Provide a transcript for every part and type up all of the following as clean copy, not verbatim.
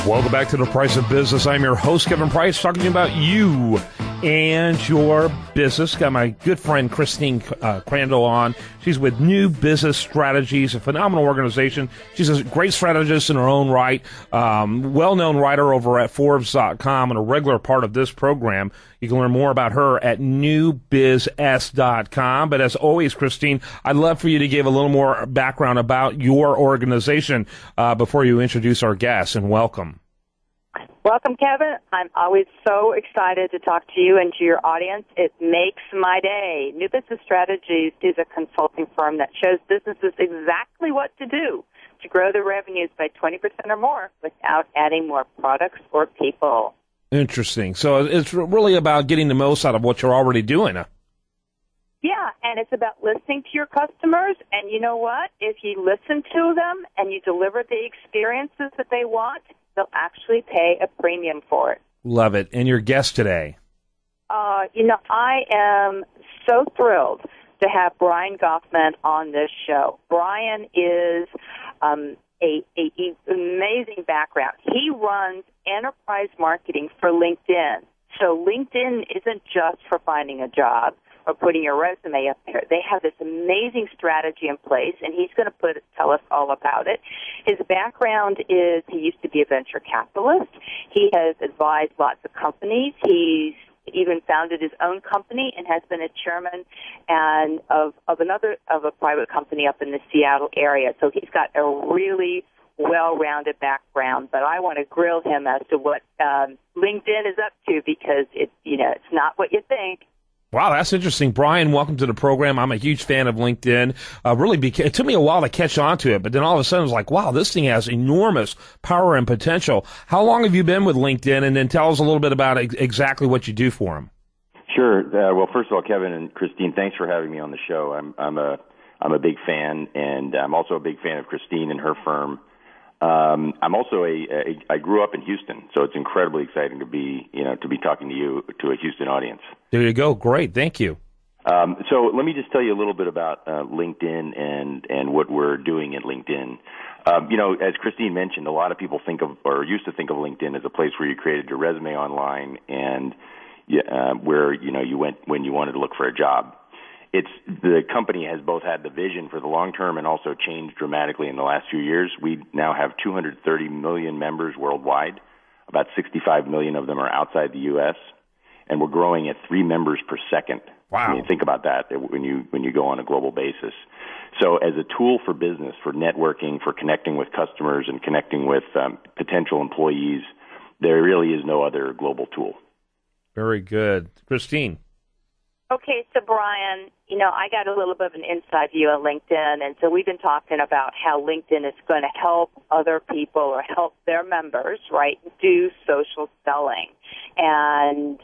Welcome back to The Price of Business. I'm your host, Kevin Price, talking to you about you and your business. Got my good friend Christine Crandall on. She's with New Business Strategies, a phenomenal organization. She's a great strategist in her own right, well-known writer over at Forbes.com and a regular part of this program. You can learn more about her at newbizs.com. But as always, Christine, I'd love for you to give a little more background about your organization before you introduce our guests, and welcome. Welcome, Kevin. I'm always so excited to talk to you and to your audience. It makes my day. New Business Strategies is a consulting firm that shows businesses exactly what to do to grow their revenues by 20% or more without adding more products or people. Interesting. So it's really about getting the most out of what you're already doing. Yeah, and it's about listening to your customers, and you know what? If you listen to them and you deliver the experiences that they want, they'll actually pay a premium for it. Love it. And your guest today? I am so thrilled to have Brian Goffman on this show. Brian is an amazing background. He runs enterprise marketing for LinkedIn. So LinkedIn isn't just for finding a job or putting your resume up there. They have this amazing strategy in place, and he's going to tell us all about it. His background is he used to be a venture capitalist. He has advised lots of companies. He's even founded his own company and has been a chairman and of a private company up in the Seattle area. So he's got a really well-rounded background, but I want to grill him as to what LinkedIn is up to, because it's not what you think. Wow, that's interesting. Brian, welcome to the program. I'm a huge fan of LinkedIn. It took me a while to catch on to it, but then all of a sudden I was like, wow, this thing has enormous power and potential. How long have you been with LinkedIn? And then tell us a little bit about exactly what you do for them. Sure. Well, first of all, Kevin and Christine, thanks for having me on the show. I'm a big fan, and I'm also a big fan of Christine and her firm. I'm also I grew up in Houston, so it's incredibly exciting to be talking to you, to a Houston audience. There you go. Great. Thank you. So let me just tell you a little bit about LinkedIn and what we're doing at LinkedIn. As Christine mentioned, a lot of people used to think of LinkedIn as a place where you created your resume online and where you went when you wanted to look for a job. The company has both had the vision for the long term and also changed dramatically in the last few years. We now have 230 million members worldwide. About 65 million of them are outside the U.S., and we're growing at 3 members per second. Wow. I mean, think about that when you go on a global basis. So as a tool for business, for networking, for connecting with customers and connecting with potential employees, there really is no other global tool. Very good. Christine. Okay, so Brian, I got a little bit of an inside view of LinkedIn, and so we've been talking about how LinkedIn is going to help other people or help their members, right, do social selling and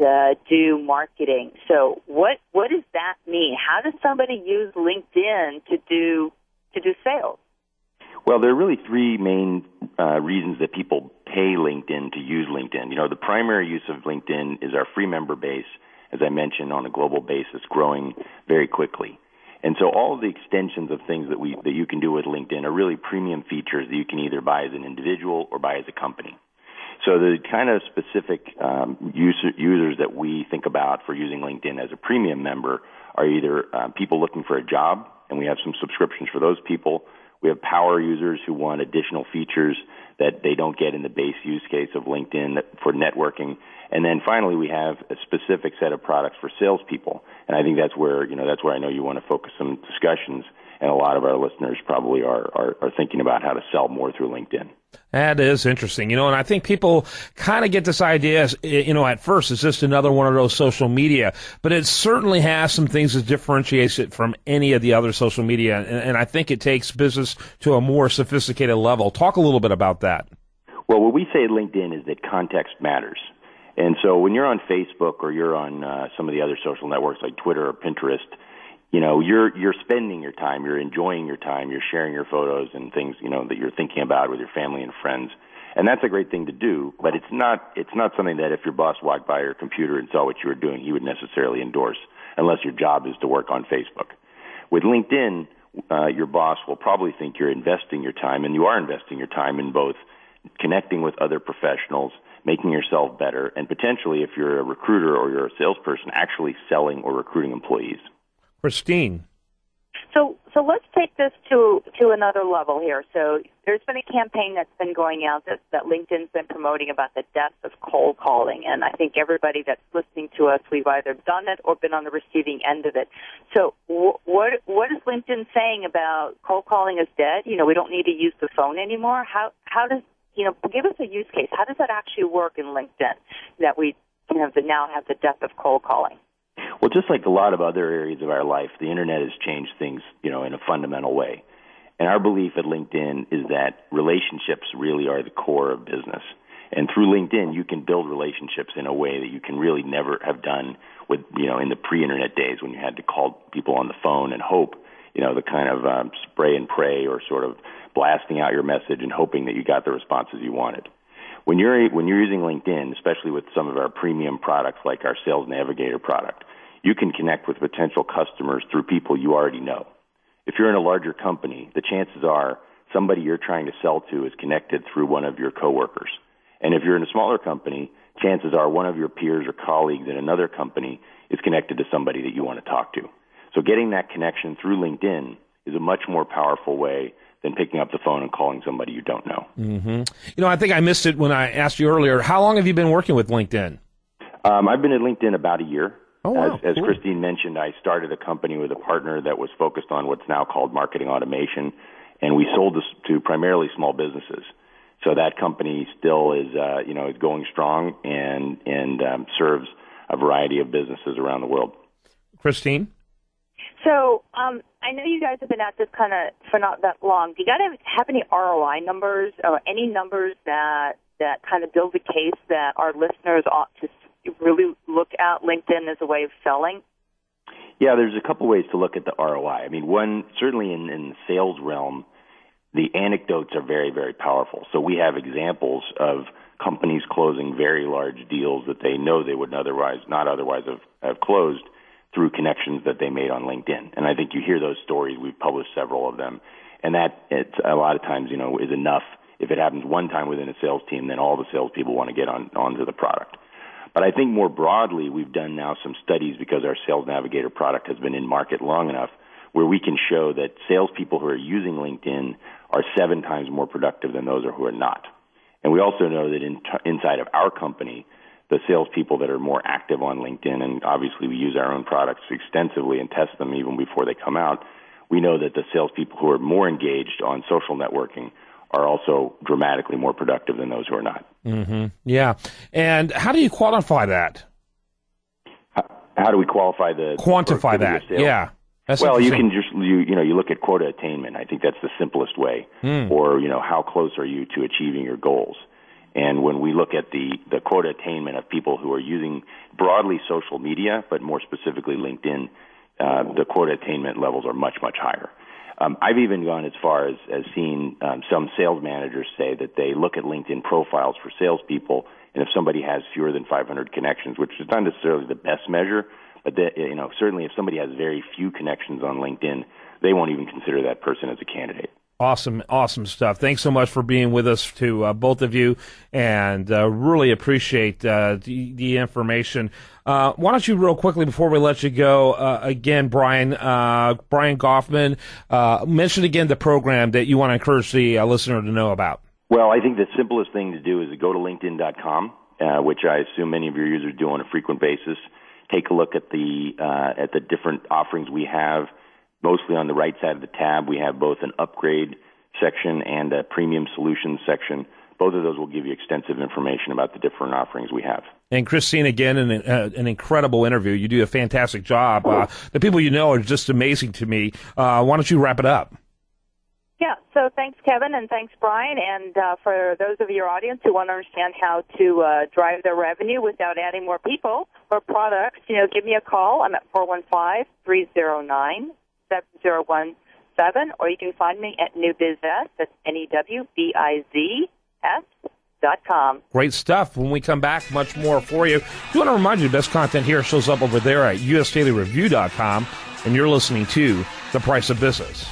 do marketing. So what does that mean? How does somebody use LinkedIn to do sales? Well, there are really 3 main reasons that people pay LinkedIn to use LinkedIn. The primary use of LinkedIn is our free member base, as I mentioned, on a global basis, growing very quickly. And so all of the extensions of things that you can do with LinkedIn are really premium features that you can either buy as an individual or buy as a company. So the kind of specific users that we think about for using LinkedIn as a premium member are either people looking for a job, and we have some subscriptions for those people. We have power users who want additional features that they don't get in the base use case of LinkedIn for networking. And then finally, we have a specific set of products for salespeople. And I think that's where I know you want to focus some discussions, and a lot of our listeners probably are thinking about how to sell more through LinkedIn. That is interesting, and I think people kind of get this idea as, at first it's just another one of those social media, but it certainly has some things that differentiates it from any of the other social media, and I think it takes business to a more sophisticated level. Talk a little bit about that. Well, what we say at LinkedIn is that context matters. And so when you're on Facebook or you're on some of the other social networks like Twitter or Pinterest, you're spending your time, you're enjoying your time, you're sharing your photos and things, that you're thinking about with your family and friends. And that's a great thing to do, but it's not something that if your boss walked by your computer and saw what you were doing, he would necessarily endorse, unless your job is to work on Facebook. With LinkedIn, your boss will probably think you're investing your time, and you are investing your time in both connecting with other professionals, making yourself better, and potentially, if you're a recruiter or you're a salesperson, actually selling or recruiting employees. Christine. So let's take this to another level here. So there's been a campaign that's been going out that LinkedIn's been promoting about the death of cold calling, and I think everybody that's listening to us, we've either done it or been on the receiving end of it. So what is LinkedIn saying about cold calling is dead? You know, we don't need to use the phone anymore. How does, you know, give us a use case. How does that actually work in LinkedIn that we now have the death of cold calling? Well, just like a lot of other areas of our life, the internet has changed things, you know, in a fundamental way. And our belief at LinkedIn is that relationships really are the core of business. And through LinkedIn, you can build relationships in a way that you can really never have done with, you know, in the pre-internet days when you had to call people on the phone and hope, you know, the kind of spray and pray or sort of blasting out your message and hoping that you got the responses you wanted. When you're using LinkedIn, especially with some of our premium products like our Sales Navigator product, you can connect with potential customers through people you already know. If you're in a larger company, the chances are somebody you're trying to sell to is connected through one of your coworkers. And if you're in a smaller company, chances are one of your peers or colleagues in another company is connected to somebody that you want to talk to. So getting that connection through LinkedIn is a much more powerful way than picking up the phone and calling somebody you don't know. Mm-hmm. You know, I think I missed it when I asked you earlier. How long have you been working with LinkedIn? I've been at LinkedIn about a year. Oh, wow. As Cool. Christine mentioned, I started a company with a partner that was focused on what's now called marketing automation, and we sold this to primarily small businesses. So that company still is, is going strong and serves a variety of businesses around the world. Christine? So I know you guys have been at this kind of for not that long. Do you guys have any ROI numbers or any numbers that kind of build the case that our listeners ought to really look at LinkedIn as a way of selling? Yeah, there's a couple ways to look at the ROI. I mean, one, certainly in the sales realm, the anecdotes are very, very powerful. So we have examples of companies closing very large deals that they know they would not otherwise have closed through connections that they made on LinkedIn. And I think you hear those stories. We've published several of them. And that, it's a lot of times, is enough. If it happens one time within a sales team, then all the salespeople want to get onto the product. But I think more broadly, we've done now some studies because our Sales Navigator product has been in market long enough where we can show that salespeople who are using LinkedIn are 7 times more productive than those who are not. And we also know that inside of our company, the salespeople that are more active on LinkedIn, and obviously we use our own products extensively and test them even before they come out, we know that the salespeople who are more engaged on social networking are also dramatically more productive than those who are not. Mm-hmm. Yeah. And how do you quantify that? How do we quantify that? Yeah. That's well, you can just you look at quota attainment. I think that's the simplest way. Or how close are you to achieving your goals? And when we look at the quota attainment of people who are using broadly social media, but more specifically LinkedIn, the quota attainment levels are much, much higher. I've even gone as far as seeing some sales managers say that they look at LinkedIn profiles for salespeople, and if somebody has fewer than 500 connections, which is not necessarily the best measure, but certainly if somebody has very few connections on LinkedIn, they won't even consider that person as a candidate. Awesome stuff. Thanks so much for being with us, to both of you, and really appreciate the information. Why don't you, real quickly, before we let you go, again, Brian Goffman, mention again the program that you want to encourage the listener to know about. Well, I think the simplest thing to do is to go to LinkedIn.com, which I assume many of your users do on a frequent basis. Take a look at the different offerings we have. Mostly on the right side of the tab, we have both an upgrade section and a premium solutions section. Both of those will give you extensive information about the different offerings we have. And Christine, again, an incredible interview. You do a fantastic job. The people you know are just amazing to me. Why don't you wrap it up? Yeah, so thanks, Kevin, and thanks, Brian. And for those of your audience who want to understand how to drive their revenue without adding more people or products, give me a call. I'm at 415-309-7017, or you can find me at NewBizS, that's NEWBIZS.com. Great stuff. When we come back, much more for you. We want to remind you the best content here shows up over there at USDailyReview.com, and you're listening to The Price of Business.